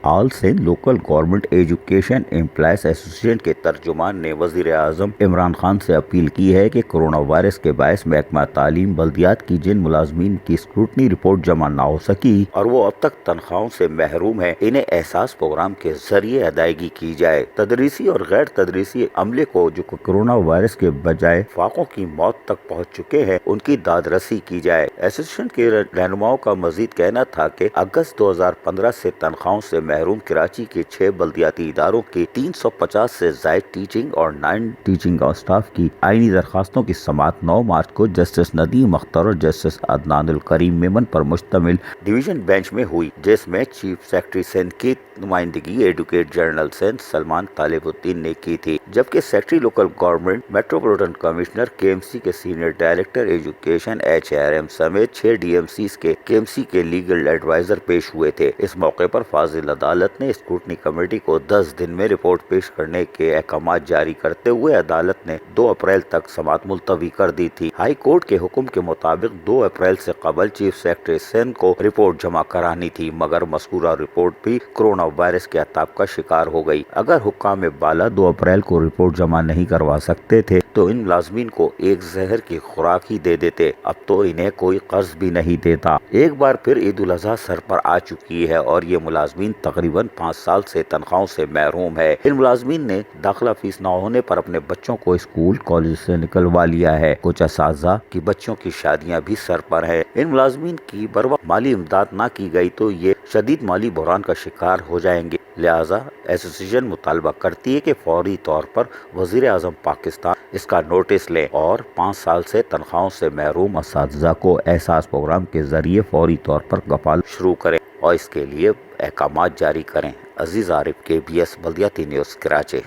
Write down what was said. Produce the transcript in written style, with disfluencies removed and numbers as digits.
آل Sindh local government education employees association کے ترجمان نے وزیر اعظم عمران خان سے اپیل کی ہے کہ کورونا وائرس کے باعث محکمہ تعلیم بلدیات کی جن ملازمین کی اسکروٹنی رپورٹ جمع نہ ہو سکی اور وہ اب تک تنخواہوں سے محروم ہیں، انہیں احساس پروگرام کے ذریعے ادائیگی کی جائے۔ تدریسی اور غیر تدریسی عملے کو جو کورونا وائرس کے بجائے فاقوں کی موت تک پہنچ چکے ہیں، ان کی داد رسی کی جائے۔ ایسوسی ایشن کے رہنماؤں کا مزید کہنا تھا کہ اگست 2015 سے تنخواہوں سے محروم کراچی کے 6 بلدیاتی اداروں کی 350 سے زائد ٹیچنگ اور 9 ٹیچنگ اسٹاف کی آئینی درخواستوں کی سماعت 9 مارچ کو جسٹس ندیم اختر اور جسٹس عدنان الکریم میمن پر مشتمل ڈویژن بینچ میں ہوئی، جس میں چیف سیکرٹری سندھ کی نمائندگی ایڈوکیٹ جنرل سندھ سلمان طالب الدین نے کی تھی، جبکہ secretary local government metropolitan commissioner کے ایم سی کے سینئر ڈائریکٹر ایجوکیشن HRM سمیت 6 DMCs کے KMC کے لیگل ایڈوائزر پیش ہوئے تھے۔ اس موقع پر فاضل عدالت نے اسکروٹنی کمیٹی کو 10 دن میں رپورٹ پیش کرنے کے احکامات جاری کرتے ہوئے عدالت نے 2 اپریل تک سماعت ملتوی کر دی تھی۔ ہائی کورٹ کے حکم کے مطابق 2 اپریل سے قبل چیف سیکرٹری سندھ کو رپورٹ جمع کرانی تھی، مگر مذکورہ رپورٹ بھی کورونا وائرس کے عطاب کا شکار ہو گئی۔ اگر حکام بالا 2 اپریل کو رپورٹ جمع نہیں کروا سکتے تھے تو ان ملازمین کو ایک زہر کی خوراک ہی دے دیتے، اب تو انہیں کوئی قرض بھی نہیں دیتا۔ ایک بار پھر عید الاضحیٰ سر پر آ چکی ہے اور یہ ملازمین تقریباً 5 سال سے تنخواہوں سے محروم ہے۔ ان ملازمین نے داخلہ فیس نہ ہونے پر اپنے بچوں کو اسکول کالج سے نکلوا لیا ہے۔ کچھ اساتذہ کی بچوں کی شادیاں بھی سر پر ہیں۔ ان ملازمین کی بروقت مالی امداد نہ کی گئی تو یہ شدید مالی بحران کا شکار ہو جائیں گے، لہٰذا ایسوسی ایشن مطالبہ کرتی ہے کہ فوری طور پر وزیر اعظم پاکستان اس کا نوٹس لیں اور 5 سال سے تنخواہوں سے محروم اساتذہ کو احساس پروگرام کے ذریعے فوری طور پر کفالت شروع کریں اور اس کے لیے احکامات جاری کریں۔ عزیز عارف، KBS بلدیاتی نیوز، کراچی۔